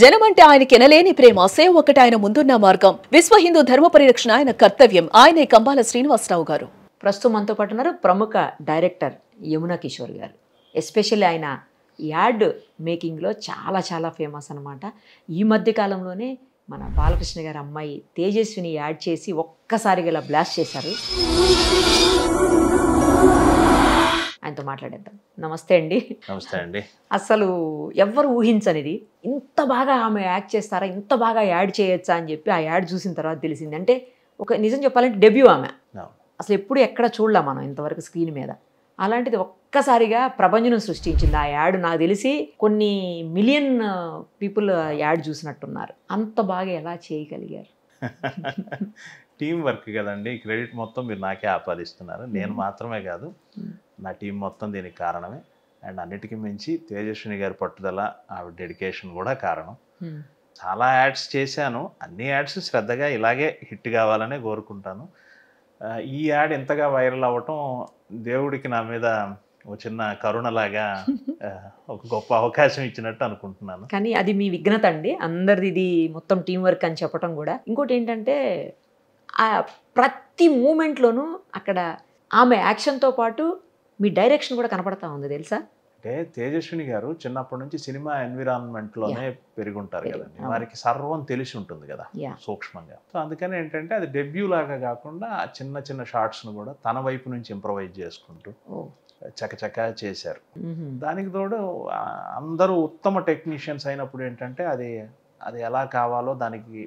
జనమంటే ఆయనకి ఎనలేని ప్రేమ, సేవ ఒకటి ఆయన ముందున్న మార్గం. విశ్వ హిందూ ధర్మ పరిరక్షణ ఆయన కర్తవ్యం. ఆయనే కంబాల శ్రీనివాసరావు గారు. ప్రస్తుతం మనతో పాటు ఉన్నారు ప్రముఖ డైరెక్టర్ యమునా కిషోర్ గారు. ఎస్పెషల్లీ ఆయన యాడ్ మేకింగ్లో చాలా చాలా ఫేమస్ అనమాట. ఈ మధ్య కాలంలోనే మన బాలకృష్ణ గారి అమ్మాయి తేజస్విని యాడ్ చేసి ఒక్కసారిగా ఇలా బ్లాస్ట్ చేశారు. ఆయనతో మాట్లాడేద్దాం. నమస్తే అండి. నమస్తే అండి. అసలు ఎవ్వరు ఊహించనిది ఇంత బాగా ఆమె యాక్ట్ చేస్తారా, ఇంత బాగా యాడ్ చేయొచ్చా అని చెప్పి ఆ యాడ్ చూసిన తర్వాత తెలిసింది. అంటే ఒక నిజం చెప్పాలంటే డెబ్యూ ఆమె. అసలు ఎప్పుడు ఎక్కడ చూడలే మనం ఇంతవరకు స్క్రీన్ మీద. అలాంటిది ఒక్కసారిగా ప్రపంచం సృష్టించింది ఆ యాడ్. నాకు తెలిసి కొన్ని మిలియన్ పీపుల్ యాడ్ చూసినట్టున్నారు. అంత బాగా ఎలా చేయగలిగారు? టీం వర్క్ కదండి. క్రెడిట్ మొత్తం మీరు నాకే ఆపాదిస్తున్నారు. నేను మాత్రమే కాదు, నా టీం మొత్తం దీనికి కారణమే. అండ్ అన్నిటికీ మించి తేజస్విని గారి పట్టుదల, ఆవిడ డెడికేషన్ కూడా కారణం. చాలా యాడ్స్ చేశాను. అన్ని యాడ్స్ శ్రద్ధగా ఇలాగే హిట్ కావాలనే కోరుకుంటాను. ఈ యాడ్ ఎంతగా వైరల్ అవ్వటం దేవుడికి నా మీద ఒక చిన్న కరుణలాగా ఒక గొప్ప అవకాశం ఇచ్చినట్టు అనుకుంటున్నాను. కానీ అది మీ విఘ్నత అండి. అందరిది ఇది మొత్తం టీం వర్క్ అని చెప్పడం కూడా. ఇంకోటి ఏంటంటే ఆ ప్రతి మూమెంట్లోనూ అక్కడ ఆమె యాక్షన్తో పాటు మీ డైరెక్షన్ కూడా కనపడతా ఉంది తెలుసా. అంటే తేజస్విని గారు చిన్నప్పటి నుంచి సినిమా ఎన్విరాన్మెంట్లోనే పెరుగుంటారు కదండి. వారికి సర్వం తెలిసి ఉంటుంది కదా సూక్ష్మంగా. సో అందుకని ఏంటంటే అది డెబ్యూ లాగా కాకుండా చిన్న చిన్న షార్ట్స్ను కూడా తన వైపు నుంచి ఇంప్రవైజ్ చేసుకుంటూ చకచక చేశారు. దానికి తోడు అందరూ ఉత్తమ టెక్నీషియన్స్ అయినప్పుడు ఏంటంటే అది ఎలా కావాలో దానికి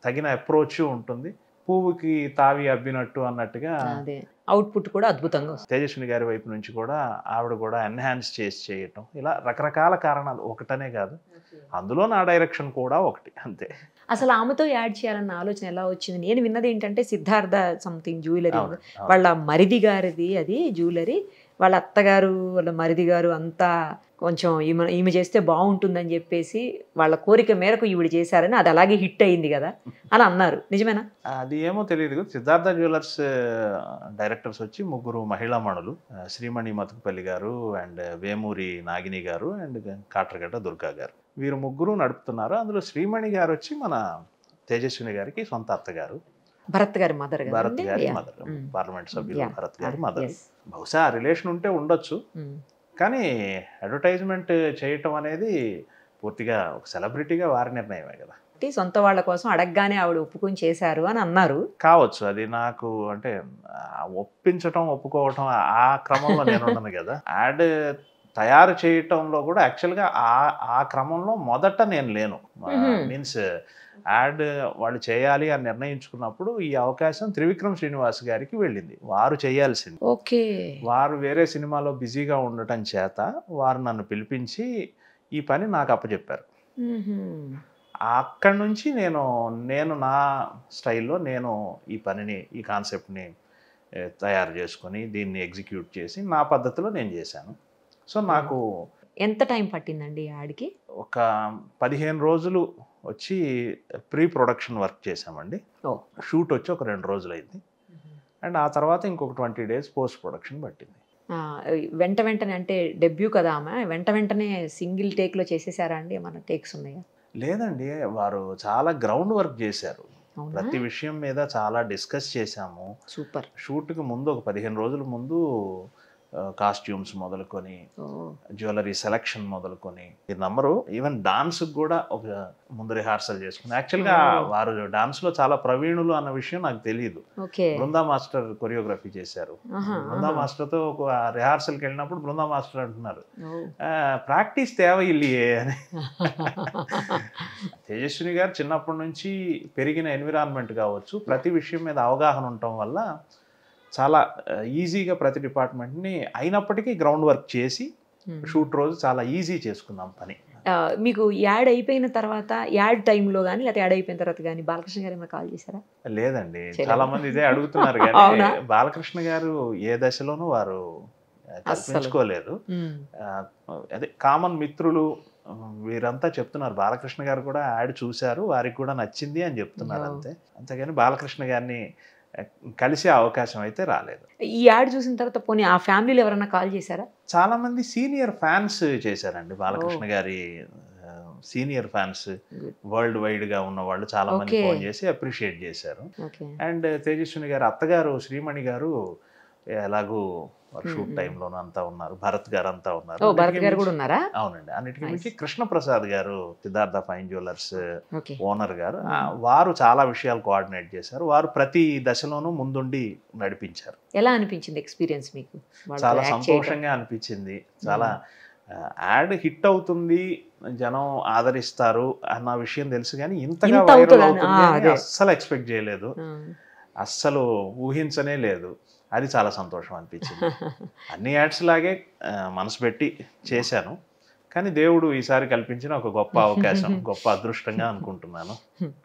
తగిన అప్రోచ్ ఉంటుంది. పువ్వుకి తావి అబ్బినట్టు అన్నట్టుగా అవుట్పుట్ కూడా అద్భుతంగా వస్తుంది. తేజస్విని గారి వైపు నుంచి కూడా ఆవిడ కూడా ఎన్హాన్స్ చేసి చేయటం, ఇలా రకరకాల కారణాలు, ఒకటనే కాదు. అందులో నా డైరెక్షన్ కూడా ఒకటి, అంతే. అసలు ఆమెతో యాడ్ చేయాలన్న ఆలోచన ఎలా వచ్చింది? నేను విన్నది ఏంటంటే సిద్ధార్థ సంథింగ్ జ్యువెలరీ, వాళ్ళ మరిది గారిది అది జ్యువెలరీ. వాళ్ళ అత్తగారు వాళ్ళ మరిది గారు అంతా కొంచెం ఈమె చేస్తే బాగుంటుందని చెప్పేసి వాళ్ళ కోరిక మేరకు ఈవిడ చేశారని, అది అలాగే హిట్ అయింది కదా అని అన్నారు. నిజమేనా? అది ఏమో తెలియదు. సిద్ధార్థ జ్యువెలర్స్ డైరెక్టర్స్ వచ్చి ముగ్గురు మహిళామణులు, శ్రీమణి మతుకుపల్లి గారు అండ్ వేమూరి నాగిని గారు అండ్ కాట్రగడ్డ దుర్గా గారు. వీరు ముగ్గురు నడుపుతున్నారు. అందులో శ్రీమణి గారు వచ్చి మన తేజస్విని గారికి సొంత అత్తగారు, భరత్ గారి మదర్. భరత్ గారి మదర్, పార్లమెంట్ సభ్యులు భరత్ గారి మదర్. బహుశా రిలేషన్ ఉంటే ఉండొచ్చు, కానీ అడ్వర్టైజ్మెంట్ చేయటం అనేది పూర్తిగా ఒక సెలబ్రిటీగా వారి నిర్ణయమే కదా. సొంత వాళ్ళ కోసం అడగగానే ఆవిడ ఒప్పుకొని చేశారు అని అన్నారు. కావచ్చు, అది నాకు అంటే ఒప్పించటం ఒప్పుకోవటం ఆ క్రమంలో నేను ఉన్నాను కదా. యాడ్ తయారు చేయటంలో కూడా యాక్చువల్గా ఆ క్రమంలో మొదట నేను లేను. మీన్స్ యాడ్ వాళ్ళు చేయాలి అని నిర్ణయించుకున్నప్పుడు ఈ అవకాశం త్రివిక్రమ్ శ్రీనివాస్ గారికి వెళ్ళింది. వారు చేయాల్సింది. ఓకే. వారు వేరే సినిమాలో బిజీగా ఉండటం చేత వారు నన్ను పిలిపించి ఈ పని నాకు అప్పచెప్పారు. అక్కడి నుంచి నేను నా స్టైల్లో నేను ఈ పనిని, ఈ కాన్సెప్ట్ని తయారు చేసుకొని దీన్ని ఎగ్జిక్యూట్ చేసి నా పద్ధతిలో నేను చేశాను. సో నాకు ఎంత టైం పట్టిందండి యాడ్కి? ఒక 15 రోజులు వచ్చి ప్రీ ప్రొడక్షన్ వర్క్ చేసామండి. షూట్ వచ్చి ఒక 2 రోజులు అయింది. అండ్ ఆ తర్వాత ఇంకొక 20 days పోస్ట్ ప్రొడక్షన్ పట్టింది. వెంటనే అంటే డెబ్యూ కదా ఆమె, వెంటనే సింగిల్ టేక్లో చేసేసారా అండి? ఏమన్నా టేక్స్ ఉన్నాయా? లేదండి, వారు చాలా గ్రౌండ్ వర్క్ చేశారు. ప్రతి విషయం మీద చాలా డిస్కస్ చేశాము. సూపర్. షూట్కి ముందు ఒక 15 రోజుల ముందు కాస్ట్యూమ్స్ మొదలుకొని, జ్యువెలరీ సెలెక్షన్ మొదలుకొని, ఈ నంబరు ఈవెన్ డాన్స్ కూడా ఒక ముందు రిహార్సల్ చేసుకుని. యాక్చువల్గా వారు డాన్స్లో చాలా ప్రవీణులు అన్న విషయం నాకు తెలియదు. బృందా మాస్టర్ కొరియోగ్రఫీ చేశారు. బృందా మాస్టర్తో ఒక రిహార్సల్కి వెళ్ళినప్పుడు బృందా మాస్టర్ అంటున్నారు, ప్రాక్టీస్ తేవయిల్లియే అని. తేజస్విని గారు చిన్నప్పటి నుంచి పెరిగిన ఎన్విరాన్మెంట్ కావచ్చు, ప్రతి విషయం మీద అవగాహన ఉండటం వల్ల చాలా ఈజీగా ప్రతి డిపార్ట్మెంట్ని అయినప్పటికీ గ్రౌండ్ వర్క్ చేసి షూట్ రోజు చాలా ఈజీ చేసుకున్నాం పని. మీకు యాడ్ అయిపోయిన తర్వాత, యాడ్ టైంలో కానీ లేకపోతే యాడ్ అయిపోయిన తర్వాత కానీ బాలకృష్ణ గారు ఏమైనా కాల్ చేశారా? లేదండి, చాలా మంది ఇదే అడుగుతున్నారు కానీ బాలకృష్ణ గారు ఏ దశలోనూ వారు కల్పించుకోలేదు. అదే కామన్ మిత్రులు వీరంతా చెప్తున్నారు, బాలకృష్ణ గారు కూడా యాడ్ చూశారు, వారికి కూడా నచ్చింది అని చెప్తున్నారు అంతే. అంతేగాని బాలకృష్ణ గారిని కలిసే అవకాశం అయితే రాలేదు. ఈ యాడ్ చూసిన తర్వాత పోనీ ఆ ఫ్యామిలీలో ఎవరైనా కాల్ చేశారా? చాలా మంది సీనియర్ ఫ్యాన్స్ చేశారండి బాలకృష్ణ గారి సీనియర్ ఫ్యాన్స్ వరల్డ్ వైడ్ గా ఉన్న వాళ్ళు చాలా మంది Okay. ఫోన్ చేసి అప్రిషియేట్ చేశారు. ఓకే అండ్ తేజస్విని గారు అత్తగారు శ్రీమణి గారు ఎలాగూ షూట్ టైంలోనూ అంతా ఉన్నారు, భరత్ గారు అంతా ఉన్నారు. ఓ భరత్ గారు కూడా ఉన్నారా? అవునండి. అన్నిటికీ మించి కృష్ణప్రసాద్ గారు Siddhartha fine jewellers okay owner గారు, వారు చాలా విషయాలు కోఆర్డినేట్ చేశారు. వారు ప్రతి దశలోనూ ముందుండి నడిపించారు. ఎలా అనిపించింది ఎక్స్పీరియన్స్ మీకు? వాళ్ళతో చాలా act చేయడం? సంతోషంగా అనిపించింది. చాలా యాడ్ హిట్ అవుతుంది, జనం ఆదరిస్తారు అన్న విషయం తెలుసు, కానీ ఇంతగా ఇంత వైరల్ అవుతుందని, అవుతుంది అని అదే. అస్సలు ఎక్స్పెక్ట్ చేయలేదు, ఆ. అస్సలు ఊహించనే లేదు. అది చాలా సంతోషం అనిపించింది. అన్ని యాడ్స్ లాగే మనసు పెట్టి చేశాను, కానీ దేవుడు ఈసారి కల్పించిన ఒక గొప్ప అవకాశం, గొప్ప అదృష్టంగా అనుకుంటున్నాను.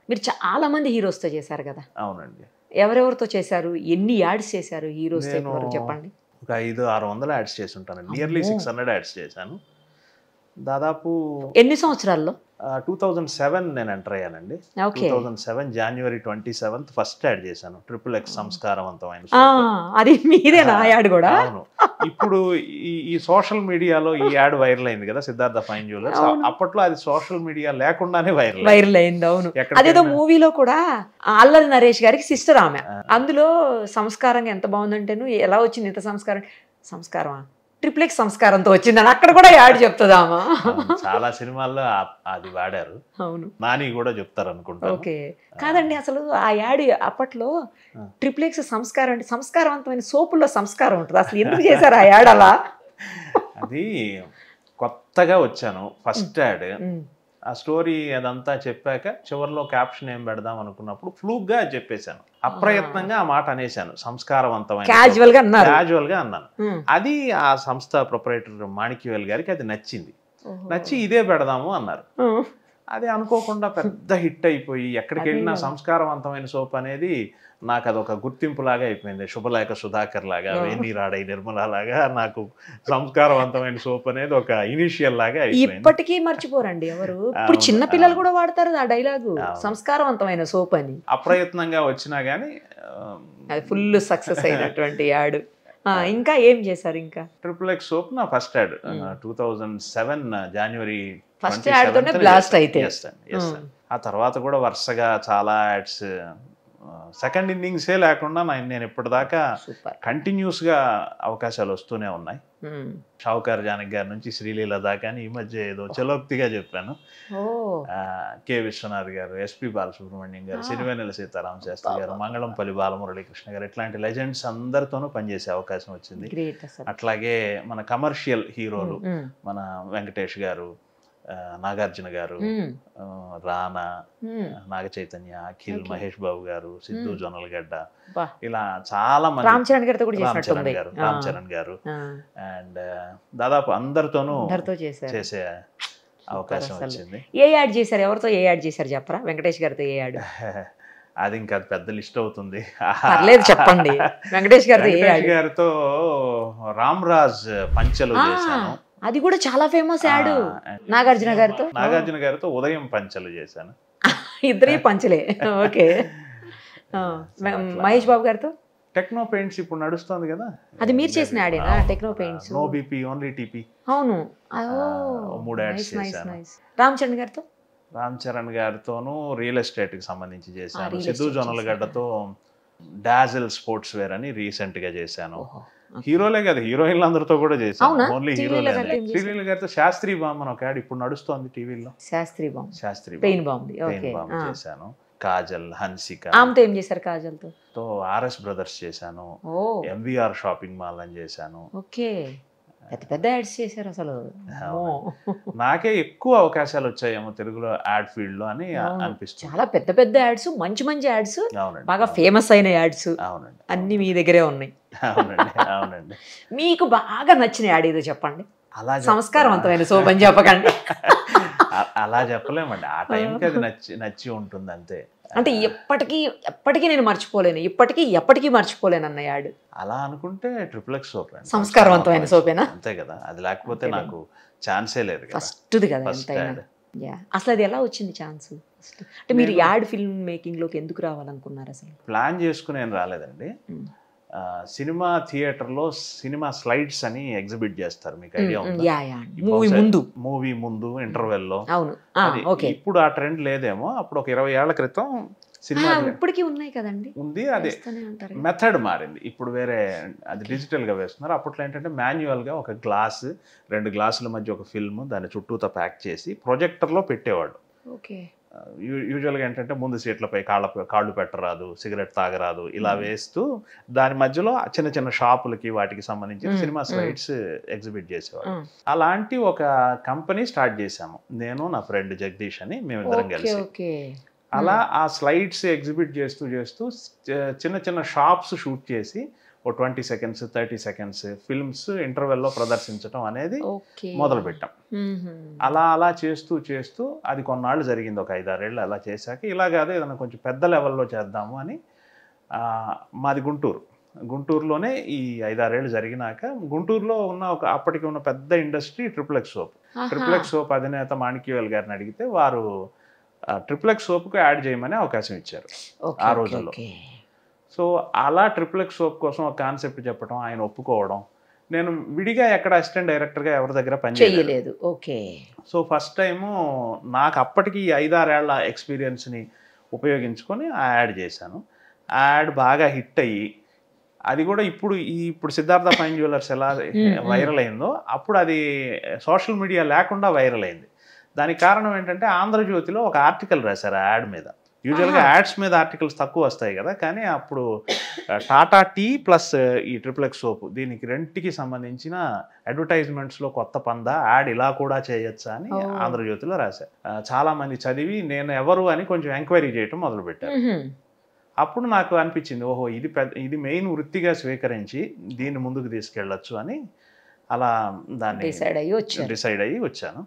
మీరు చాలా మంది హీరోస్తో చేశారు కదా? అవునండి. ఎవరెవరితో చేశారు? ఎన్ని యాడ్స్ చేశారు హీరోస్ నేను చెప్పండి. ఒక 500-600 యాడ్స్ చేసి ఉంటాను. నియర్లీ 600 యాడ్స్ చేశాను. దాదాపు ఎన్ని సంవత్సరాల్లో? 2007 నేను ఎంటర్ అయ్యానండి. ఓకే 2007 జనవరి 27 ఫస్ట్ యాడ్ చేశాను, XXX సంస్కారవంతమైన ఆ, సోపు. అది మీదేనా ఆ యాడ్ కూడా? అవును. ఇప్పుడు ఈ సోషల్ మీడియాలో ఈ యాడ్ వైరల్ అయింది కదా, సిద్ధార్థ ఫైన్ జ్యువెలర్స్. అప్పట్లో అది సోషల్ మీడియా లేకుండానే వైరల్ అయింది. అవును, ఎక్కడికైనా- అదేదో మూవీలో కూడా అల్లరి నరేష్ గారికి సిస్టర్ ఆమె. అందులో సంస్కారంగా ఎంత బాగుందంటేను, ఎలా వచ్చింది ఇంత సంస్కారం? సంస్కారమా, XXX సంస్కారంతో వచ్చిందని అక్కడ కూడా యాడ్ చెప్తుందామా? అవును, చాలా సినిమాల్లో అది వాడారు. అవును, నాని కూడా చెప్తారు అనుకుంటా. ఓకే. కాదండి, అసలు ఆ యాడ్ అప్పట్లో XXX సంస్కారం అంటే సంస్కారవంతమైన సోపుల్లో సంస్కారం ఉంటుంది. అసలు ఎందుకు చేశారు ఆ యాడ్ అలా? అది కొత్తగా వచ్చాను, ఫస్ట్ యాడ్. ఆ స్టోరీ అదంతా చెప్పాక చివరిలో క్యాప్షన్ ఏం పెడదాం అనుకున్నప్పుడు ఫ్లూక్ గా చెప్పేశాను, అప్రయత్నంగా ఆ మాట అనేశాను, సంస్కారవంతమైన క్యాజువల్ గా అన్నారు. క్యాజువల్ గా అన్నాను. అది ఆ సంస్థ ప్రొపరేటర్ మాణిక్యవేల్ గారికి అది నచ్చింది. నచ్చి ఇదే పెడదాము అన్నారు. అది అనుకోకుండా పెద్ద హిట్ అయిపోయి ఎక్కడికి వెళ్ళినా సంస్కారవంతమైన సోప్ అనేది నాకు అదొక గుర్తింపు లాగా అయిపోయింది. శుభలేఖ సుధాకర్ లాగా, వేణి రాడై నిర్మల లాగా నాకు సంస్కారవంతమైన సోప్ అనేది ఒక ఇనిషియల్ లాగా అయిపోయింది. ఇప్పటికీ మర్చిపోరండి ఎవరు. ఇప్పుడు చిన్న పిల్లలు కూడా వాడతారు ఆ డైలాగు, సంస్కారవంతమైన సోప్ అని. అప్రయత్నంగా వచ్చినా గానీ అది ఫుల్ సక్సెస్ అయినటువంటి యాడ్. ఇంకా ఏం చేశారు? ఇంకా XXX సోప్ నా ఫస్ట్ యాడ్ 2007 జనవరి ఫస్ట్ యాడ్ తోనే బ్లాస్ట్ అయితే. ఆ తర్వాత కూడా వరుసగా చాలా యాడ్స్, సెకండ్ ఇన్నింగ్సే లేకుండా నేను ఇప్పటిదాకా కంటిన్యూస్ గా అవకాశాలు వస్తూనే ఉన్నాయి. షావుకార్ జానకి గారి నుంచి శ్రీలీల దాకా. ఈ మధ్య ఏదో చలోక్తిగా చెప్పాను, కె విశ్వనాథ్ గారు, ఎస్పి బాలసుబ్రహ్మణ్యం గారు, సిరివెన్నెల సీతారామ శాస్త్రి గారు, మంగళంపల్లి బాలమురళీకృష్ణ గారు, ఇట్లాంటి లెజెండ్స్ అందరితోనూ పనిచేసే అవకాశం వచ్చింది. అట్లాగే మన కమర్షియల్ హీరోలు, మన వెంకటేష్ గారు, నాగార్జున గారు, రానా, నాగ చైతన్య, అఖిల్, మహేష్ బాబు గారు, సిద్ధు జొన్నలగడ్డ, ఇలా చాలా మంది, రామ్ చరణ్ గారు, రామ్ చరణ్ గారు, అండ్ దాదాపు అందరితోనూ చేసే అవకాశం వచ్చింది. ఏ యాడ్ చేశారు? ఎవరితో ఏ యాడ్ చేశారు చెప్పరా? వెంకటేష్ గారితో ఏ యాడ్? అది ఇంకా పెద్ద లిస్ట్ అవుతుంది, పర్లేదు చెప్పండి. వెంకటేష్ గారితో రామ్ రాజ్ పంచలు చేశాను, అది కూడా చాలా ఫేమస్ యాడ్. నాగార్జున గారితో ఉదయం పంచలు చేశాను, ఇద్దరి పంచలే. ఓకే. మహేష్ బాబు గారితో టెక్నో పెయింట్స్ ఇప్పుడు నడుస్తుంది కదా, అది మీరు చేసిన యాడేనా? Techno Paints, no BP only TP. అవును, 3 యాడ్స్ చేశాను. రామ్ చరణ్ గారితో? రామ్ చరణ్ గారితోనూ రియల్ ఎస్టేట్ కి సంబంధించి చేశాను. సిద్ధు జొన్నలగడ్డతో డాజిల్ స్పోర్ట్స్ వేర్ అని రీసెంట్ గా చేశాను. హీరోలే కదా, హీరోయిన్లు అందరితో కూడా చేశాను, ఓన్లీ హీరోలే. శ్రీలీల గారితో శాస్త్రి బాంబ్ అని ఒక యాడ్ ఇప్పుడు నడుస్తోంది టీవీలో. శాస్త్రి బాంబ్ చేశాను. కాజల్, హన్సిక, ఆమెతో ఏం చేశారు? కాజల్ తో ఆర్ఎస్ బ్రదర్స్ చేశాను, ఎంవిఆర్ షాపింగ్ మాల్ అని చేశాను. ఓకే, పెద్ద పెద్ద యాడ్స్ చేశారు అసలు. నాకే ఎక్కువ అవకాశాలు వచ్చాయేమో తెలుగులో యాడ్ ఫీల్డ్ లో అని అనిపిస్తుంది. చాలా పెద్ద పెద్ద యాడ్స్, మంచి మంచి యాడ్స్, బాగా ఫేమస్ అయిన యాడ్స్ అన్ని మీ దగ్గరే ఉన్నాయి. అవునండి. మీకు బాగా నచ్చిన యాడ్ ఏదో చెప్పండి. అలా సంస్కారవంతమైన సోప్ అని చెప్పకండి. అలా చెప్పలేమండి, ఆ టైంకి అది నచ్చి ఉంటుంది అంతే. అంటే ఎప్పటికీ నేను మర్చిపోలేను, ఎప్పటికీ మర్చిపోలేను అన్న యాడ్ అలా అనుకుంటే XXX సోప్ సంస్కారవంతమైన సోపేనా? అంతే కదా, అది లేకపోతే నాకు ఛాన్సే లేదు. ఫస్ట్ది కదా ఎంతైనా. అసలు అది ఎలా వచ్చింది ఛాన్స్? అంటే మీరు యాడ్ ఫిల్మ్ మేకింగ్ లోకి ఎందుకు రావాలనుకున్నారు? అసలు ప్లాన్ చేసుకుని ఏం రాలేదండి. సినిమా థియేటర్లో సినిమా స్లైడ్స్ అని ఎగ్జిబిట్ చేస్తారు, మీకు ఐడియా మూవీ ముందు ఇంటర్వెల్లో. ఇప్పుడు ఆ ట్రెండ్ లేదేమో, అప్పుడు ఒక 20 ఏళ్ల క్రితం సినిమా ఇప్పటికీ ఉన్నాయి కదండి ఉంది. అదే మెథడ్ మారింది, ఇప్పుడు వేరే అది డిజిటల్ గా వేస్తున్నారు. అప్పట్లో ఏంటంటే మాన్యువల్ గా ఒక గ్లాస్ 2 గ్లాసుల మధ్య ఒక ఫిల్మ్ దాన్ని చుట్టూతో ప్యాక్ చేసి ప్రొజెక్టర్ లో పెట్టేవాడు. యూజువల్గా ఏంటంటే ముందు సీట్లపై కాళ్ళు పెట్టరాదు, సిగరెట్ తాగరాదు, ఇలా వేస్తూ దాని మధ్యలో చిన్న చిన్న షాపులకి వాటికి సంబంధించిన సినిమా స్లైడ్స్ ఎగ్జిబిట్ చేసేవాడు. అలాంటి ఒక కంపెనీ స్టార్ట్ చేశాము, నేను నా ఫ్రెండ్ జగదీష్ అని, మేమిద్దరం కలిసి. అలా ఆ స్లైడ్స్ ఎగ్జిబిట్ చేస్తూ చేస్తూ చిన్న చిన్న షాప్స్ షూట్ చేసి ఓ 20 seconds 30 seconds ఫిల్మ్స్ ఇంటర్వెల్లో ప్రదర్శించడం అనేది మొదలు పెట్టాం. అలా అలా చేస్తూ చేస్తూ అది కొన్నాళ్ళు జరిగింది, ఒక 5-6 ఏళ్ళు. అలా చేశాక ఇలా కాదు ఏదైనా కొంచెం పెద్ద లెవెల్లో చేద్దాము అని, మాది గుంటూరులోనే ఈ 5-6 ఏళ్ళు జరిగినాక గుంటూరులో ఉన్న అప్పటికి ఉన్న పెద్ద ఇండస్ట్రీ ట్రిపుల్ ఎక్స్ సోప్ అధినేత మాణిక్యవేల్ గారిని అడిగితే వారు ట్రిపుల్ ఎక్స్ సోప్కు యాడ్ చేయమని అవకాశం ఇచ్చారు ఆ రోజుల్లో. సో అలా ట్రిపుల్ ఎక్స్ సోప్ కోసం ఒక కాన్సెప్ట్ చెప్పడం, ఆయన ఒప్పుకోవడం. నేను విడిగా ఎక్కడ అసిస్టెంట్ డైరెక్టర్గా ఎవరి దగ్గర పనిచేయలేదు. సో ఫస్ట్ టైము నాకు అప్పటికి 5-6 ఏళ్ల ఎక్స్పీరియన్స్ని ఉపయోగించుకొని ఆ యాడ్ చేశాను. ఆ యాడ్ బాగా హిట్ అయ్యి, అది కూడా ఇప్పుడు సిద్ధార్థ ఫైన్ జ్యువెలర్స్ ఎలా వైరల్ అయిందో అప్పుడు అది సోషల్ మీడియా లేకుండా వైరల్ అయింది. దానికి కారణం ఏంటంటే ఆంధ్రజ్యోతిలో ఒక ఆర్టికల్ రాశారు ఆ యాడ్ మీద. యూజువల్గా యాడ్స్ మీద ఆర్టికల్స్ తక్కువ వస్తాయి కదా, కానీ అప్పుడు టాటా టీ ప్లస్ ఈ ట్రిపుల్ ఎక్స్ సోప్ దీనికి రెంటికి సంబంధించిన అడ్వర్టైజ్మెంట్స్లో కొత్త పందా యాడ్ ఇలా కూడా చేయొచ్చా అని ఆంధ్రజ్యోతిలో రాశారు. చాలా మంది చదివి నేను ఎవరు అని కొంచెం ఎంక్వైరీ చేయటం మొదలుపెట్టారు. అప్పుడు నాకు అనిపించింది, ఓహో ఇది మెయిన్ వృత్తిగా స్వీకరించి దీన్ని ముందుకు తీసుకెళ్ళొచ్చు అని అలా దాన్ని డిసైడ్ అయ్యి వచ్చాను.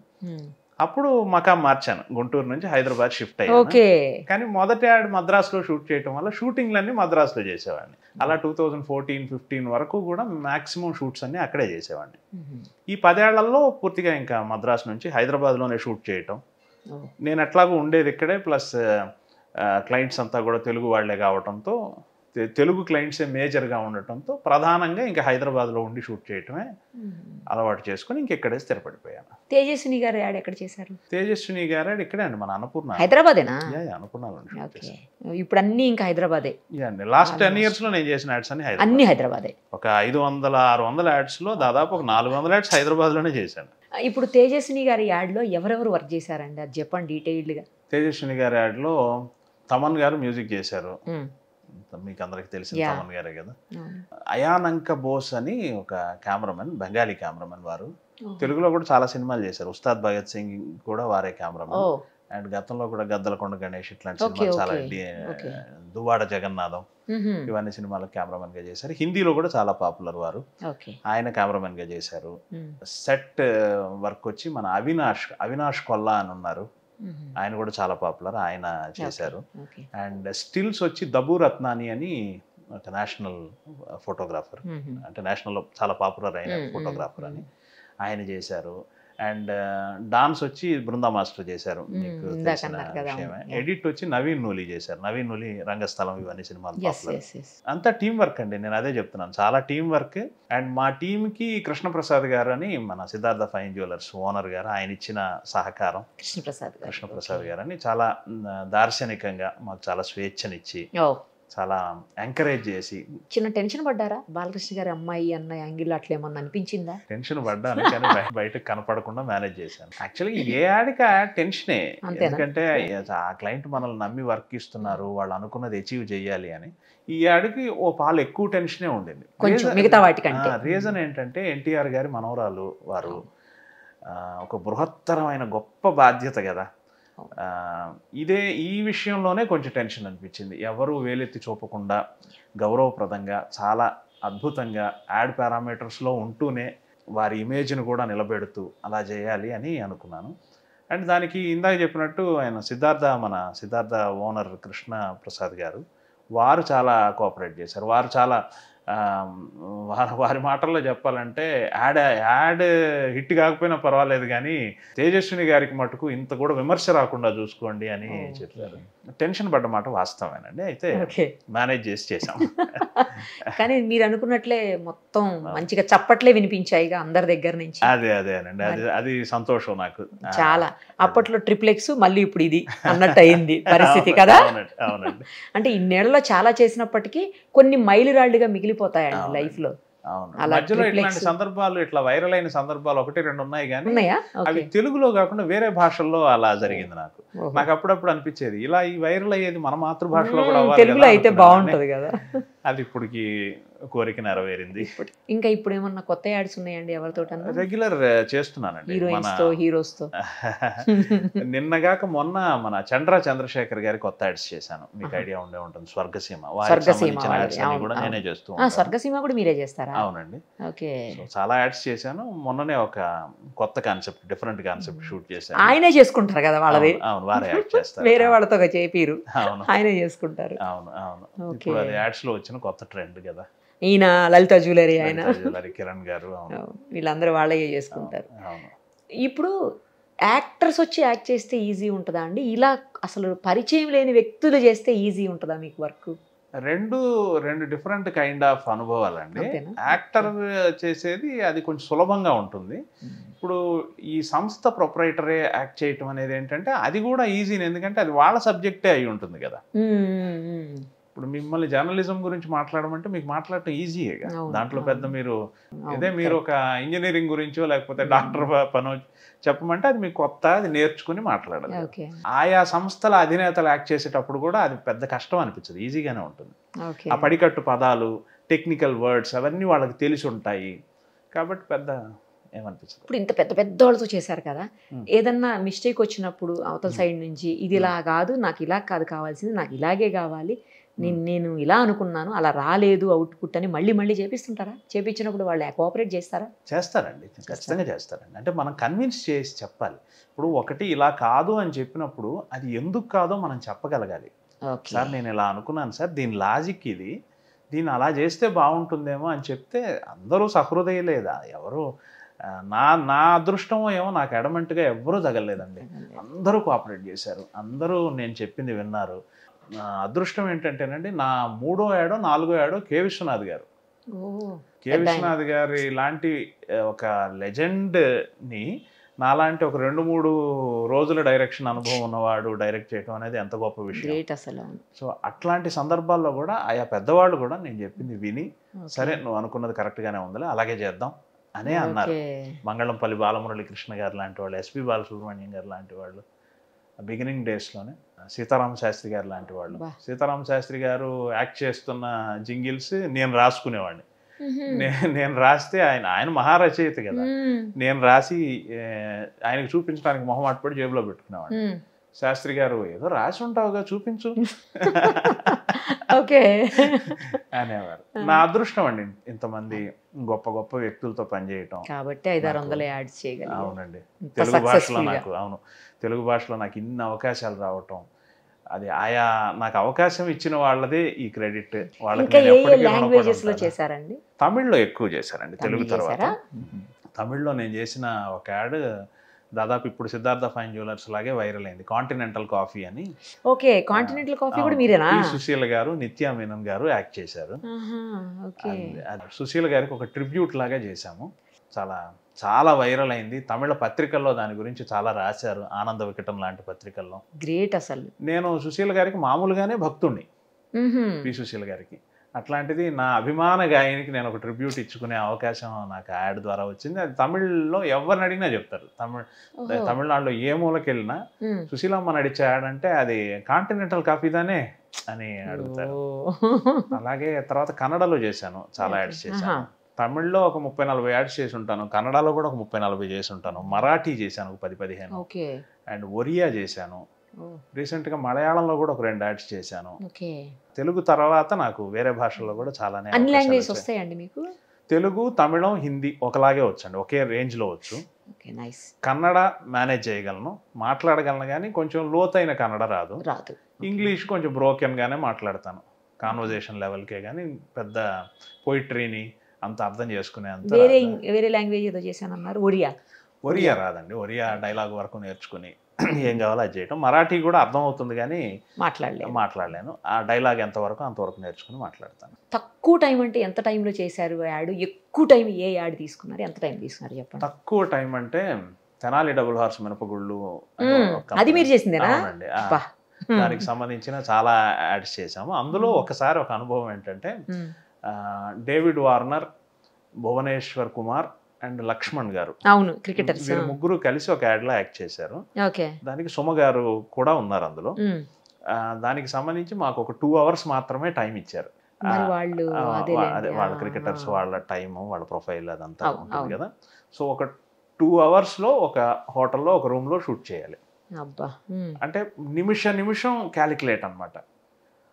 అప్పుడు మకాం మార్చాను, గుంటూరు నుంచి హైదరాబాద్ షిఫ్ట్ అయ్యాను. కానీ మొదటి యాడ్ మద్రాసులో షూట్ చేయడం వల్ల షూటింగ్లన్నీ మద్రాసులో చేసేవాడిని. అలా 2014-15 వరకు కూడా మాక్సిమం షూట్స్ అన్ని అక్కడే చేసేవాడిని. ఈ 10 ఏళ్లలో పూర్తిగా ఇంకా మద్రాసు నుంచి హైదరాబాద్లోనే షూట్ చేయటం. నేను ఎట్లాగో ఉండేది ఇక్కడే, ప్లస్ క్లయింట్స్ అంతా కూడా తెలుగు వాళ్లే కావడంతో, తెలుగు క్లయింట్సే మేజర్గా ఉండటంతో ప్రధానంగా ఇంకా హైదరాబాద్లో ఉండి షూట్ చేయటమే అలవాటు చేసుకుని ఇంకెక్కడే స్థిరపడిపోయాను. తేజస్విని గారు యాడ్ ఎక్కడ చేశారు? తేజస్విని గారు యాడ్ ఇక్కడే అండి, మన అన్నపూర్ణ. హైదరాబాదేనా? అన్నపూర్ణలో. ఇప్పుడు అన్ని ఇంకా హైదరాబాదే. లాస్ట్ 10 years లో నేను చేసిన యాడ్స్ అన్ని హైదరాబాదే. ఒక 500-600 యాడ్స్ లో దాదాపు ఒక 400 యాడ్స్ హైదరాబాద్ లోనే చేశాను. ఇప్పుడు తేజస్విని గారి యాడ్లో ఎవరెవరు వర్క్ చేశారండి, అది చెప్పండి డీటెయిల్డ్గా. తేజస్విని గారి యాడ్లో తమన్ గారు మ్యూజిక్ చేశారు, మీకు అందరికి తెలిసిన తమన్ గారే కదా. అయానంక బోస్ అని ఒక కెమెరామెన్, బెంగాలీ కెమెరామెన్, వారు తెలుగులో కూడా చాలా సినిమాలు చేశారు. ఉస్తాద్ భగత్ సింగ్ కూడా వారే కెమెరామెన్. అండ్ గతంలో కూడా గద్దలకొండ గణేష్ ఇట్లాంటి సినిమాలు చాలా, దువ్వాడ జగన్నాథం, ఇవన్నీ సినిమాలకు కెమెరామెన్ గా చేశారు. హిందీలో కూడా చాలా పాపులర్ వారు, ఆయన కెమెరామెన్ గా చేశారు. సెట్ వర్క్ వచ్చి మన అవినాష్ కొల్లా అని ఉన్నారు, ఆయన కూడా చాలా పాపులర్, ఆయన చేశారు. అండ్ స్టిల్స్ వచ్చి దబూ రత్నాని అని ఒక నేషనల్ ఫోటోగ్రాఫర్, అంటే నేషనల్లో చాలా పాపులర్ అయిన ఫోటోగ్రాఫర్ అని ఆయన చేశారు. అండ్ డాన్స్ వచ్చి బృందా మాస్టర్ చేశారు, మీకు తెలిసిన విషయమే. ఎడిట్ వచ్చి నవీన్ నూలి చేశారు, నవీన్ నూలి రంగస్థలం ఇవన్నీ సినిమాలు పాపులర్. అంతా టీం వర్క్ అండి, నేను అదే చెప్తున్నాను, చాలా టీం వర్క్. అండ్ మా టీంకి కృష్ణప్రసాద్ గారు అని మన సిద్ధార్థ ఫైన్ జ్యువెలర్స్ ఓనర్ గారు, ఆయన ఇచ్చిన సహకారం, కృష్ణప్రసాద్ గారు అని చాలా దార్శనికంగా మాకు చాలా స్వేచ్ఛనిచ్చి చాలా ఎంకరేజ్ చేసి. చిన్న టెన్షన్ పడ్డారా బాలకృష్ణ గారి అమ్మాయి అన్న యాంగిల్ అట్లా ఏమన్నా అనిపించిందా? టెన్షన్ పడ్డాను, కానీ బయటకు కనపడకుండా మేనేజ్ చేశాను. యాక్చువల్లీ ఏ యాడ్కి ఆ టెన్షనే, ఎందుకంటే ఆ క్లయింట్ మనల్ని నమ్మి వర్క్ ఇస్తున్నారు, వాళ్ళు అనుకున్నది అచీవ్ చేయాలి అని. ఈ యాడ్కి ఓ పాలు ఎక్కువ టెన్షనే ఉండింది మిగతా వాటికంటే. రీజన్ ఏంటంటే ఎన్టీఆర్ గారి మనవరాలు వారు, ఒక బృహత్తరమైన గొప్ప బాధ్యత కదా. ఈ విషయంలోనే కొంచెం టెన్షన్ అనిపించింది. ఎవరు వేలెత్తి చూపకుండా గౌరవప్రదంగా చాలా అద్భుతంగా యాడ్ పారామీటర్స్లో ఉంటూనే వారి ఇమేజ్ను కూడా నిలబెడుతూ అలా చేయాలి అని అనుకున్నాను. అండ్ దానికి ఇందాక చెప్పినట్టు మన సిద్ధార్థ ఓనర్ కృష్ణ ప్రసాద్ గారు, వారు చాలా కోఆపరేట్ చేశారు. వారు చాలా వారి మాటల్లో చెప్పాలంటే యాడ్ హిట్ కాకపోయినా పర్వాలేదు, కానీ తేజస్విని గారికి మటుకు ఇంత కూడా విమర్శ రాకుండా చూసుకోండి అని చెప్పారు. టెన్షన్ పడ్డ మాట వాస్తవేనండి, అయితే మేనేజ్ చేసాం. కానీ మీరు అనుకున్నట్లే మొత్తం మంచిగా చప్పట్లే వినిపించాయిగా అందరి దగ్గర నుంచి. అదేనండి, అది సంతోషం నాకు చాలా. అప్పట్లో ట్రిప్లెక్స్, మళ్ళీ ఇప్పుడు ఇది అన్నట్టు అయింది పరిస్థితి కదా. అవునండి. అంటే ఇన్నేళ్లలో చాలా చేసినప్పటికీ కొన్ని మైలురాళ్లుగా మిగిలిపోతాయండి లైఫ్ లో. అవును, మధ్యలో ఇట్లాంటి సందర్భాలు, ఇట్లా వైరల్ అయిన సందర్భాలు 1-2 ఉన్నాయి, కానీ అవి తెలుగులో కాకుండా వేరే భాషల్లో అలా జరిగింది. నాకు అప్పుడప్పుడు అనిపించేది ఇలా ఈ వైరల్ అయ్యేది మన మాతృభాషలో కూడా తెలుగులో అయితే బాగుంటది కదా. అది ఇప్పటికి కోరిక నెరవేరింది. ఇంకా ఇప్పుడు ఏమన్నా కొత్త యాడ్స్ ఉన్నాయండి ఎవరితో? రెగ్యులర్ చేస్తున్నానండి హీరోస్ తో. నిన్నగాక మొన్న మన చంద్రశేఖర్ గారి కొత్త యాడ్స్ చేశాను. మీకు ఐడియా ఉండే ఉంటుంది, స్వర్గసీమ. కూడా నేనే చేస్తూ. స్వర్గసీమ కూడా మీరే చేస్తారా? అవునండి. ఓకే. చాలా యాడ్స్ చేశాను. మొన్ననే ఒక కొత్త కాన్సెప్ట్, డిఫరెంట్ కాన్సెప్ట్ షూట్ చేశాను. ఆయనే చేసుకుంటారు కదా వాళ్ళది. అవును, వారే యాడ్ చేస్తారు, వేరే వాళ్ళతో చేపిరు. అవును, ఆయనే చేసుకుంటారు. అవును అవును. ఇప్పుడు అది యాడ్స్ లో వచ్చిన కొత్త ట్రెండ్ కదా. ఈయన లలిత జ్యువెలరీ, ఆయన కిరణ్ గారు, వీళ్ళందరూ వాళ్ళే చేసుకుంటారు. ఇప్పుడు యాక్టర్స్ వచ్చి యాక్ట్ చేస్తే ఈజీ ఉంటుందా అండి? ఇలా అసలు పరిచయం లేని వ్యక్తులు చేస్తే ఈజీ ఉంటుందా మీకు వర్క్? రెండు డిఫరెంట్ కైండ్ ఆఫ్ అనుభవాలండి. యాక్టర్ చేసేది అది కొంచెం సులభంగా ఉంటుంది. ఇప్పుడు ఈ సంస్థ ప్రొపరైటరే యాక్ట్ చేయటం అనేది ఏంటంటే అది కూడా ఈజీని, ఎందుకంటే అది వాళ్ళ సబ్జెక్టే అయి ఉంటుంది కదా. ఇప్పుడు మిమ్మల్ని జర్నలిజం గురించి మాట్లాడమంటే మీకు మాట్లాడటం ఈజీయేగా. దాంట్లో పెద్ద మీరు ఒక ఇంజనీరింగ్ గురించో లేకపోతే డాక్టర్ పనో చెప్పమంటే అది మీకు కొత్త, అది నేర్చుకుని మాట్లాడాలి. ఆయా సంస్థల అధినేతలు యాక్ట్ చేసేటప్పుడు కూడా అది పెద్ద కష్టం అనిపించదు, ఈజీగానే ఉంటుంది. ఆ పడికట్టు పదాలు, టెక్నికల్ వర్డ్స్ అవన్నీ వాళ్ళకి తెలిసి ఉంటాయి కాబట్టి పెద్ద ఏమనిపించదు. ఇప్పుడు ఇంత పెద్ద పెద్ద వాళ్ళతో చేశారు కదా, ఏదన్నా మిస్టేక్ వచ్చినప్పుడు అవతల సైడ్ నుంచి ఇది ఇలా కాదు, నాకు ఇలా కాదు కావాల్సింది, నాకు ఇలాగే కావాలి, నేను ఇలా అనుకున్నాను, అలా రాలేదు అవుట్పుట్ అని మళ్ళీ మళ్ళీ చేపిస్తుంటారా? చేపించినప్పుడు వాళ్ళు కోఆపరేట్ చేస్తారండి, ఖచ్చితంగా చేస్తారండి. అంటే మనం కన్విన్స్ చేసి చెప్పాలి. ఇప్పుడు ఒకటి ఇలా కాదు అని చెప్పినప్పుడు అది ఎందుకు కాదో మనం చెప్పగలగాలి. సార్ నేను ఇలా అనుకున్నాను సార్, దీని లాజిక్ ఇది, దీన్ని అలా చేస్తే బాగుంటుందేమో అని చెప్తే అందరూ సహృదయలేదా? ఎవరు నా అదృష్టమో ఏమో, నాకు అడమెంట్గా ఎవ్వరూ తగలలేదండి. అందరూ కోఆపరేట్ చేశారు, అందరూ నేను చెప్పింది విన్నారు. అదృష్టం ఏంటంటేనండి, నా 3వ యాడో 4వ యాడో కె విశ్వనాథ్ గారు. కె విశ్వనాథ్ గారి లాంటి ఒక లెజెండ్ని నాలాంటి ఒక 2-3 రోజుల డైరెక్షన్ అనుభవం ఉన్నవాడు డైరెక్ట్ చేయడం అనేది ఎంత గొప్ప విషయం. సో అట్లాంటి సందర్భాల్లో కూడా ఆయా పెద్దవాళ్ళు కూడా నేను చెప్పింది విని, సరే నువ్వు అనుకున్నది కరెక్ట్గానే ఉందిలే, అలాగే చేద్దాం అనే అన్నారు. మంగళంపల్లి బాలమురళీకృష్ణ గారు లాంటి వాళ్ళు, ఎస్పి బాలసుబ్రహ్మణ్యం గారు లాంటి వాళ్ళు బిగినింగ్ డేస్లోనే, సీతారామ శాస్త్రి గారు లాంటి వాళ్ళు. సీతారామ శాస్త్రి గారు యాక్ట్ చేస్తున్న జింగిల్స్ నేను రాసుకునేవాడిని. నేను రాస్తే ఆయన మహారచయిత కదా, నేను రాసి ఆయనకు చూపించడానికి మొహమాట పడి జేబులో పెట్టుకునేవాడిని. శాస్త్రి గారు ఏదో రాసి ఉంటావుగా చూపించు అనేవారు. నా అదృష్టం అండి ఇంతమంది గొప్ప గొప్ప వ్యక్తులతో పనిచేయటం. కాబట్టి 500-600 యాడ్స్ చేయగలిగాను. అవునండి, తెలుగు భాషలో నాకు ఇన్ని అవకాశాలు రావటం, అది ఆయా నాకు అవకాశం ఇచ్చిన వాళ్ళదే ఈ క్రెడిట్. చేశారండి? తమిళ్లో ఎక్కువ చేశారండి, తెలుగు తర్వాత. తమిళ్లో నేను చేసిన ఒక యాడ్ దాదాపు ఇప్పుడు సిద్ధార్థ ఫైన్ జ్యువెలర్స్ లాగే వైరల్ అయింది, కాంటినెంటల్ కాఫీ అని. ఓకే, కాంటినెంటల్ కాఫీ కూడా మీరేనా? సుశీల గారు, నిత్యా మీనన్ గారు యాక్ట్ చేశారు. సుశీల గారికి ఒక ట్రిబ్యూట్ లాగా చేశాము. చాలా చాలా వైరల్ అయింది. తమిళ పత్రికల్లో దాని గురించి చాలా రాశారు, ఆనంద వికటం లాంటి పత్రికల్లో. గ్రేట్. అసలు నేను సుశీల గారికి మామూలుగానే భక్తుణ్ణి, పి సుశీల గారికి. అట్లాంటిది నా అభిమాన గాయనికి నేను ఒక ట్రిబ్యూట్ ఇచ్చుకునే అవకాశం నాకు యాడ్ ద్వారా వచ్చింది. అది తమిళ్లో ఎవరిని అడిగినా చెప్తారు. తమిళనాడులో ఏ మూలకి వెళ్ళినా సుశీలమ్మ నడిచే యాడ్ అంటే అది కాంటినెంటల్ కాఫీదానే అని అడుగుతారు. అలాగే తర్వాత కన్నడలో చేశాను, చాలా యాడ్స్ చేశాను. తమిళ్లో ఒక 30-40 యాడ్స్ చేసి ఉంటాను, కన్నడలో కూడా ఒక 30-40 చేసి ఉంటాను, మరాఠీ చేశాను ఒక 10-15, అండ్ ఒరియా చేశాను. రీసెంట్గా మలయాళంలో కూడా ఒక 2 యాడ్స్ చేశాను. తెలుగు తర్వాత నాకు వేరే భాషల్లో కూడా చాలానే. అన్ని లాంగ్వేజెస్ వస్తాయండి మీకు? తెలుగు, తమిళం, హిందీ ఒకలాగే వచ్చండి, ఒకే రేంజ్లో వచ్చు. కన్నడ మేనేజ్ చేయగలను, మాట్లాడగలను, కానీ కొంచెం లోతైన కన్నడ రాదు. ఇంగ్లీష్ కొంచెం బ్రోకెన్గానే మాట్లాడతాను, కాన్వర్జేషన్ లెవెల్కే, కానీ పెద్ద పోయిటరీని అంత అర్థం చేసుకునే అంత. వేరే లాంగ్వేజ్ ఏదో చేశాను అన్నారు, ఒరియా రాదండి. ఒరియా డైలాగ్ వరకు నేర్చుకుని ఏం కావాలో అది చేయటం. మరాఠీ కూడా అర్థమవుతుంది కానీ మాట్లాడలేను. ఆ డైలాగ్ ఎంతవరకు అంతవరకు నేర్చుకుని మాట్లాడతాను. తక్కువ టైం అంటే ఎంత టైంలో చేశారు యాడ్? ఎక్కువ టైం ఏ యాడ్ తీసుకున్నారు, ఎంత టైం తీసుకున్నారు చెప్పండి. తక్కువ టైం అంటే తెనాలి డబుల్ హార్స్ మినపగుళ్ళు, అది మీరు చేసిందేనా? అవునండి. దానికి సంబంధించిన చాలా యాడ్స్ చేసాము. అందులో ఒకసారి ఒక అనుభవం ఏంటంటే David Warner, Bhuvneshwar Kumar and Laxman గారు, అవును క్రికెటర్స్, వీరు ముగ్గురు కలిసి ఒక యాడ్ లో యాక్ట్ చేశారు. ఓకే. దానికి సుమ గారు కూడా ఉన్నారు అందులో. దానికి సంబంధించి మాకు ఒక 2 hours మాత్రమే టైం ఇచ్చారు. అదే వాళ్ళ క్రికెటర్స్, వాళ్ళ టైము, వాళ్ళ ప్రొఫైల్ అదంతా ఉంటుంది కదా. సో ఒక 2 hours లో ఒక హోటల్లో ఒక రూమ్ లో షూట్ చేయాలి. అంటే నిమిషం క్యాలిక్యులేట్ అన్నమాట.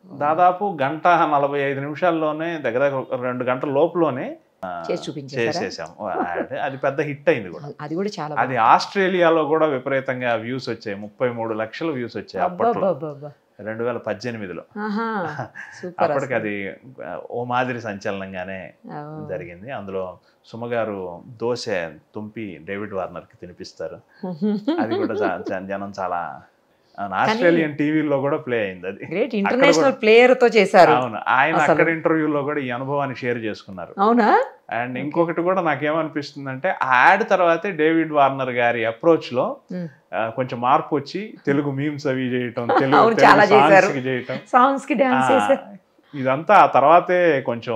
దాదాపు 1:45 దగ్గర 2 గంటల లోపులోనే చేసేసాం. అది పెద్ద హిట్ అయింది కూడా. అది ఆస్ట్రేలియాలో కూడా విపరీతంగా వ్యూస్ వచ్చాయి. 33 లక్షల వ్యూస్ వచ్చాయి అప్పట్లో, 2018లో. అప్పటికి అది ఓ మాదిరి సంచలనంగానే జరిగింది. అందులో సుమగారు దోశ తుంపి డేవిడ్ వార్నర్కి తినిపిస్తారు. అది కూడా జనం చాలా, ఆస్ట్రేలియన్ టీవీలో కూడా ప్లే అయింది. అది ఇంటర్నేషనల్ ప్లేయర్ తో చేశారు. అవును, ఆయన అక్కడ ఇంటర్వ్యూలో కూడా ఈ అనుభవాన్ని షేర్ చేసుకున్నారు. అవునా? అండ్ ఇంకొకటి కూడా నాకేమనిపిస్తుంది అంటే ఆ యాడ్ తర్వాతే డేవిడ్ వార్నర్ గారి అప్రోచ్ లో కొంచెం మార్పు వచ్చి తెలుగు మీమ్స్ అవి చేయటం, సాంగ్స్ కి డాన్స్ చేశారు. ఇదంతా ఆ తర్వాతే కొంచెం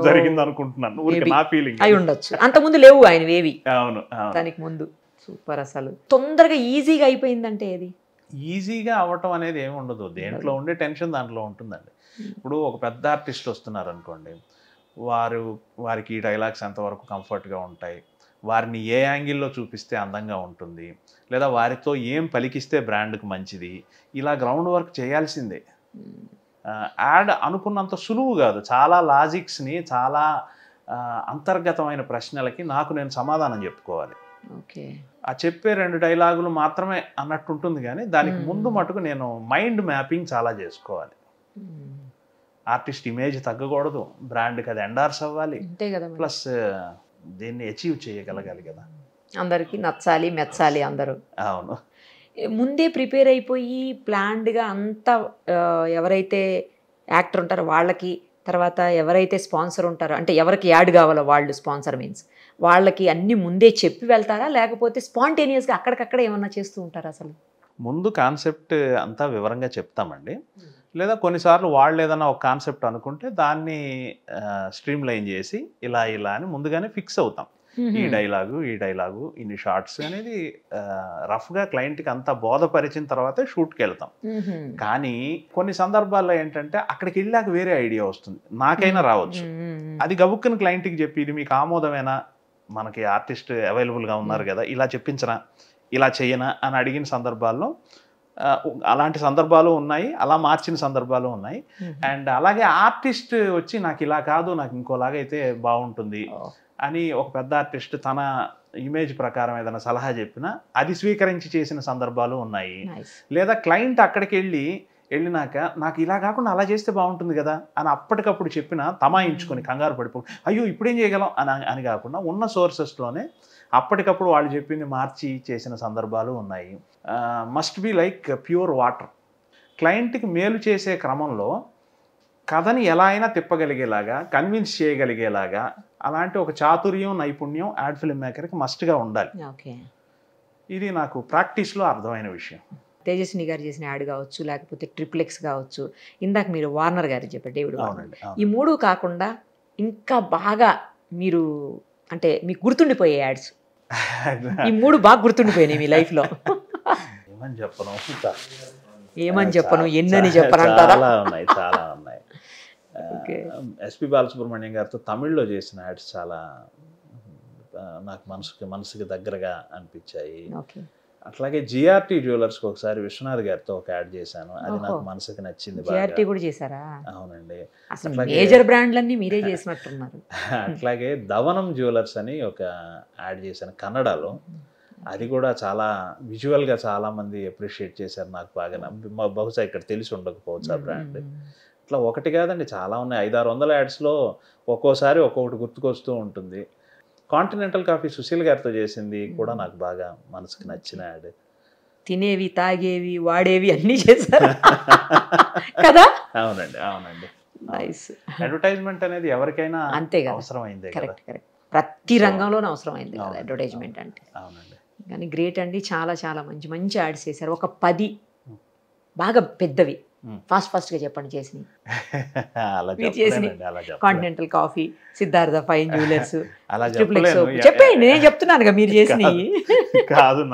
జరిగింది అనుకుంటున్నాను. ఊరికి నా ఫీలింగ్ అయి ఉండొచ్చు. అంత ముందు లేవు ఆయన ఏవి. అవును, దానికి ముందు. సూపర్. అసలు తొందరగా ఈజీగా అయిపోయిందంటే ఏది? ఈజీగా అవ్వటం అనేది ఏమి ఉండదు. దేంట్లో ఉండే టెన్షన్ దాంట్లో ఉంటుందండి. ఇప్పుడు ఒక పెద్ద ఆర్టిస్ట్ వస్తున్నారు అనుకోండి, వారికి ఈ డైలాగ్స్ ఎంతవరకు కంఫర్ట్గా ఉంటాయి, వారిని ఏ యాంగిల్లో చూపిస్తే అందంగా ఉంటుంది, లేదా వారితో ఏం పలికిస్తే బ్రాండ్కి మంచిది, ఇలా గ్రౌండ్ వర్క్ చేయాల్సిందే. యాడ్ అనుకున్నంత సులువు కాదు. చాలా లాజిక్స్ని, చాలా అంతర్గతమైన ప్రశ్నలకి నేను సమాధానం చెప్పుకోవాలి. ఆ చెప్పే 2 డైలాగులు మాత్రమే అన్నట్టు ఉంటుంది కానీ దానికి ముందు మటుకు నేను మైండ్ మ్యాపింగ్ చాలా చేసుకోవాలి. ఆర్టిస్ట్ ఇమేజ్ తగ్గకూడదు, బ్రాండ్కి అది ఎండార్స్ అవ్వాలి, ప్లస్ దీన్ని అచీవ్ చేయగలగాలి కదా, అందరికి నచ్చాలి, మెచ్చాలి అందరూ. అవును, ముందే ప్రిపేర్ అయిపోయి ప్లాన్డ్గా అంతా ఎవరైతే యాక్టర్ ఉంటారో వాళ్ళకి, తర్వాత ఎవరైతే స్పాన్సర్ ఉంటారో, అంటే ఎవరికి యాడ్ కావాలో వాళ్ళు, స్పాన్సర్ మీన్స్ వాళ్ళకి అన్ని ముందే చెప్పి వెళ్తారా, లేకపోతే స్పాంటేనియస్గా అక్కడికక్కడ ఏమన్నా చేస్తూ ఉంటారా? అసలు ముందు కాన్సెప్ట్ అంతా వివరంగా చెప్తామండి, లేదా కొన్నిసార్లు వాళ్ళు ఏదైనా ఒక కాన్సెప్ట్ అనుకుంటే దాన్ని స్ట్రీమ్ లైన్ చేసి ఇలా అని ముందుగానే ఫిక్స్ అవుతాం. ఈ డైలాగు ఇన్ని షార్ట్స్ అనేది రఫ్గా క్లయింట్కి అంతా బోధపరిచిన తర్వాతే షూట్కి వెళ్తాం. కానీ కొన్ని సందర్భాల్లో ఏంటంటే అక్కడికి వెళ్ళాక వేరే ఐడియా వస్తుంది, నాకైనా రావచ్చు. అది గబుక్కుని క్లయింట్కి చెప్పి ఇది మీకు ఆమోదమేనా, మనకి ఆర్టిస్ట్ అవైలబుల్గా ఉన్నారు కదా, ఇలా చెప్పించనా, ఇలా చేయనా అని అడిగిన సందర్భాల్లో అలాంటి సందర్భాలు ఉన్నాయి, అలా మార్చిన సందర్భాలు ఉన్నాయి. అండ్ అలాగే ఆర్టిస్ట్ వచ్చి నాకు ఇలా కాదు, నాకు ఇంకోలాగైతే బాగుంటుంది అని ఒక పెద్ద ఆర్టిస్ట్ తన ఇమేజ్ ప్రకారం ఏదైనా సలహా చెప్పినా అది స్వీకరించి చేసిన సందర్భాలు ఉన్నాయి. లేదా క్లయింట్ అక్కడికి వెళ్ళినాక నాకు ఇలా కాకుండా అలా చేస్తే బాగుంటుంది కదా అని అప్పటికప్పుడు చెప్పినా తమాయించుకొని కంగారు అయ్యో ఇప్పుడేం చేయగలం అని కాకుండా ఉన్న సోర్సెస్లోనే అప్పటికప్పుడు వాళ్ళు చెప్పింది మార్చి చేసిన సందర్భాలు ఉన్నాయి. Must be like pure water. క్లయింట్కి మేలు చేసే క్రమంలో కథని ఎలా అయినా తిప్పగలిగేలాగా, కన్విన్స్ చేయగలిగేలాగా అలాంటి ఒక చాతుర్యం, నైపుణ్యం యాడ్ ఫిల్మ్ మేకర్కి మస్ట్గా ఉండాలి. ఇది నాకు ప్రాక్టీస్లో అర్థమైన విషయం. తేజస్విని గారు చేసిన యాడ్ కావచ్చు, లేకపోతే ట్రిప్లెక్స్ కావచ్చు, ఇందాక మీరు వార్నర్ గారు చెప్పారు, డేవిడ్ వార్నర్, ఈ 3 కాకుండా ఇంకా బాగా మీరు అంటే మీకు గుర్తుండిపోయే యాడ్స్, ఈ 3 బాగా గుర్తుండిపోయినాయి మీ లైఫ్లో? ఏమని చెప్పను, ఎన్నని చెప్పనంటారా? చాలా ఉన్నాయి. ఎస్పి బాలసుబ్రహ్మణ్యం గారితో తమిళ్లో చేసిన యాడ్స్ చాలా నాకు మనసుకి దగ్గరగా అనిపించాయి. అట్లాగే జిఆర్టీ జ్యువెలర్స్కి ఒకసారి విశ్వనాథ్ గారితో ఒక యాడ్ చేశాను, అది నాకు మనసుకి నచ్చింది. జిఆర్టీ కూడా చేశారా? అవునండి, మేజర్ బ్రాండ్లన్నీ మీరే చేసినట్టున్నారు. అట్లాగే దవనం జ్యువెలర్స్ అని ఒక యాడ్ చేశాను కన్నడలో, అది కూడా చాలా విజువల్గా చాలా మంది అప్రిషియేట్ చేశారు. నాకు బాగా బహుశా ఇక్కడ తెలిసి ఉండకపోవచ్చు ఆ బ్రాండ్. ఇట్లా ఒకటి కాదండి, చాలా ఉన్నాయి. 500-600 యాడ్స్లో ఒక్కోసారి ఒక్కొక్కటి గుర్తుకొస్తూ ఉంటుంది. కాంటినెంటల్ కాఫీ సుశీల్ గారితో చేసింది కూడా నాకు బాగా మనసుకు నచ్చిన యాడ్. తినేవి తాగేవి వాడేవి అన్నీ చేశారు కదా. అవునండి, అవునండి. నైస్. అడ్వర్టైజ్మెంట్ అనేది ఎవరికైనా అంతే కదా, అవసరమైందే కదా. Correct correct. ప్రతి రంగంలోనూ అవసరమైంది కదా అడ్వర్టైజ్మెంట్ అంటే. అవునండి. కానీ గ్రేట్ అండి, చాలా చాలా మంచి మంచి యాడ్స్ చేశారు. ఒక 10 బాగా పెద్దవి ఫాస్ట్గా చెప్పండి చేసినవి. అలా మీరు చేసినవి చెప్పలేనండి, అలా చెప్పలేను. Continental coffee, Siddhartha fine jewellers, అలా ట్రిపుల్ ఎక్స్. చెప్పలేను. చెప్పండి, నేను చెప్తున్నానుగా మీరు చేసినవి. కాదు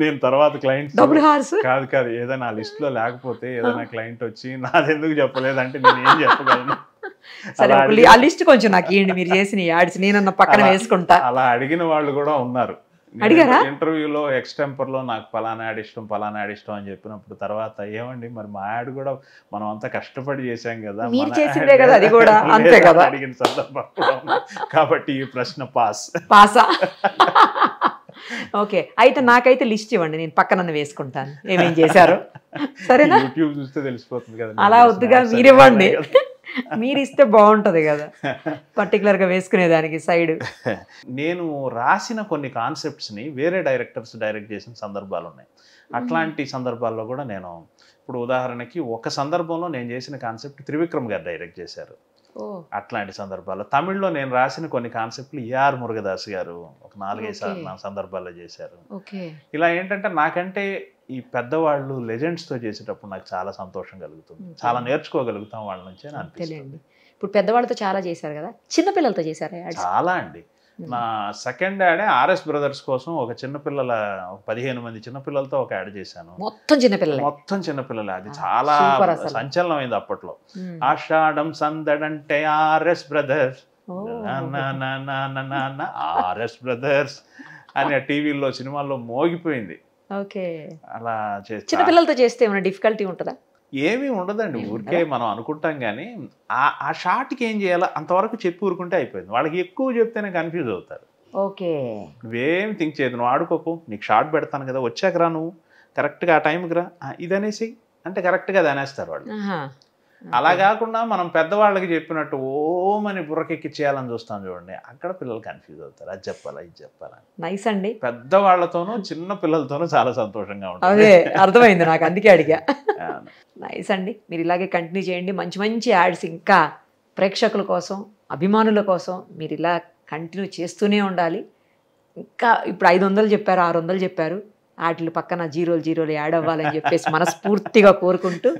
నేను తర్వాత క్లయింట్స్ డబుల్ హార్స్ కాదు కాదు ఏదైనా లిస్ట్ లో లేకపోతే ఏదైనా క్లయింట్ వచ్చి నాది ఎందుకు చెప్పలేదంటే నేను ఏం చెప్పగలను. సరే, ఆ లిస్ట్ కొంచెం నాకు ఇవ్వండి, మీరు చేసిన యాడ్స్ నేనన్న పక్కన వేసుకుంటా. అలా అడిగిన వాళ్ళు కూడా ఉన్నారు. అడిగారా? ఇంటర్వ్యూలో ఎక్స్టెంపర్ లో నాకు పలానా యాడ్ ఇష్టం పలానా యాడ్ ఇష్టం అని చెప్పినప్పుడు తర్వాత ఏమండి మరి మా యాడ్ కూడా మనం అంతా కష్టపడి చేశాం కదా, మీరు మన చేసిందే ad కదా అది కూడా, అంతే లేదా కదా. అడిగిన సందర్భం కూడా ఉంది. కాబట్టి ఈ ప్రశ్న పాసా. ఓకే, అయితే నాకైతే లిస్ట్ ఇవ్వండి, నేను పక్కన వేసుకుంటాను ఏమేం చేశారు. సరేనా? యూట్యూబ్ చూస్తే తెలిసిపోతుంది కదా. అలా వద్దుగా, మీరు ఇవ్వండి. మీరు ఇస్తే బాగుంటది కదా పర్టికులర్గా వేసుకునేదానికి సైడ్. నేను రాసిన కొన్ని కాన్సెప్ట్స్ని వేరే డైరెక్టర్స్ డైరెక్ట్ చేసిన సందర్భాలు ఉన్నాయి. అట్లాంటి సందర్భాల్లో కూడా నేను ఇప్పుడు ఉదాహరణకి ఒక సందర్భంలో నేను చేసిన కాన్సెప్ట్ త్రివిక్రమ్ గారు డైరెక్ట్ చేశారు. అట్లాంటి సందర్భాల్లో తమిళ్లో నేను రాసిన కొన్ని కాన్సెప్ట్లు ఏఆర్ మురుగదాస్ గారు ఒక 4-5 సందర్భాల్లో చేశారు. ఇలా ఏంటంటే నాకంటే ఈ పెద్దవాళ్ళు లెజెండ్స్తో చేసేటప్పుడు నాకు చాలా సంతోషం కలుగుతుంది, చాలా నేర్చుకోగలుగుతాం వాళ్ళ నుంచి అని అనిపిస్తుంది. ఇప్పుడు పెద్దవాళ్ళతో చాలా చేశారు కదా, చిన్నపిల్లలతో చేశారు చాలా అండి. నా సెకండ్ యాడే ఆర్ఎస్ బ్రదర్స్ కోసం ఒక చిన్నపిల్లల 15 మంది చిన్నపిల్లలతో ఒక యాడ్ చేశాను. మొత్తం చిన్నపిల్లలే. అది చాలా సంచలనమైంది అప్పట్లో. ఆషాఢం సందడంటే ఆర్ఎస్ బ్రదర్స్, ఆర్ఎస్ బ్రదర్స్ అని టీవీలో సినిమాల్లో మోగిపోయింది. అలా చేస్తే చిన్నపిల్లలతో చేస్తే ఏమైనా డిఫికల్టీ ఉంటుందా? ఏమీ ఉండదండి, ఊరికే మనం అనుకుంటాం కానీ ఆ షార్ట్కి ఏం చేయాలో అంతవరకు చెప్పి ఊరుకుంటే అయిపోయింది. వాళ్ళకి ఎక్కువ చెప్తేనే కన్ఫ్యూజ్ అవుతారు. నువ్వేం థింక్ చేయదు, నువ్వు ఆడుకోకు, నీకు షార్ట్ పెడతాను కదా, వచ్చాక రా, నువ్వు కరెక్ట్గా ఆ టైంకి రా, ఇది అనేసి అంటే కరెక్ట్గా అది అనేస్తారు వాళ్ళు. అలా కాకుండా మనం పెద్దవాళ్ళకి చెప్పినట్టు ఓమని బుర్రకెక్కి చేయాలని చూస్తాం చూడండి, అక్కడ పిల్లలు కన్ఫ్యూజ్ అవుతారు. అది చెప్పాలా ఇది చెప్పాలా. నైస్ అండి. పెద్దవాళ్లతోనూ చిన్న పిల్లలతోనూ చాలా సంతోషంగా ఉంటుంది. అదే అర్థమైంది నాకు, అందుకే అడిగా. నైస్ అండి, మీరు ఇలాగే కంటిన్యూ చేయండి. మంచి మంచి యాడ్స్ ఇంకా ప్రేక్షకుల కోసం, అభిమానుల కోసం మీరు ఇలా కంటిన్యూ చేస్తూనే ఉండాలి. ఇంకా ఇప్పుడు 500 చెప్పారు, 600 చెప్పారు, వాటి పక్కన 0 యాడ్ అవ్వాలని చెప్పేసి మనస్ఫూర్తిగా కోరుకుంటూ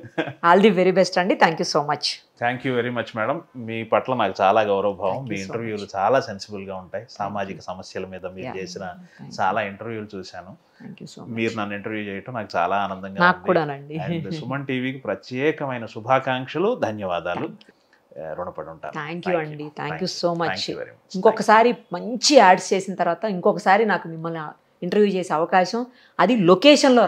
ఆల్ ది వెరీ బెస్ట్ అండి. Thank you so much. Thank you very much madam. మీ పట్ల నాకు చాలా గౌరవభావం. మీ ఇంటర్వ్యూలు చాలా సెన్సిబుల్గా ఉంటాయి. సామాజిక సమస్యల మీద మీరు చేసిన చాలా ఇంటర్వ్యూలు చూశాను. మీరు నన్ను ఇంటర్వ్యూ చేయటం నాకు చాలా ఆనందంగా ఉంది. అండ్ సుమన్ టీవీకి ప్రత్యేకమైన శుభాకాంక్షలు, ధన్యవాదాలు, రుణపడి ఉంటాను. థ్యాంక్ యూ అండి, థ్యాంక్ యూ సో మచ్. ఇంకొకసారి మంచి యాడ్స్ చేసిన తర్వాత ఇంకొకసారి నాకు మిమ్మల్ని ఇంటర్వ్యూ చేసే అవకాశం, అది లొకేషన్లో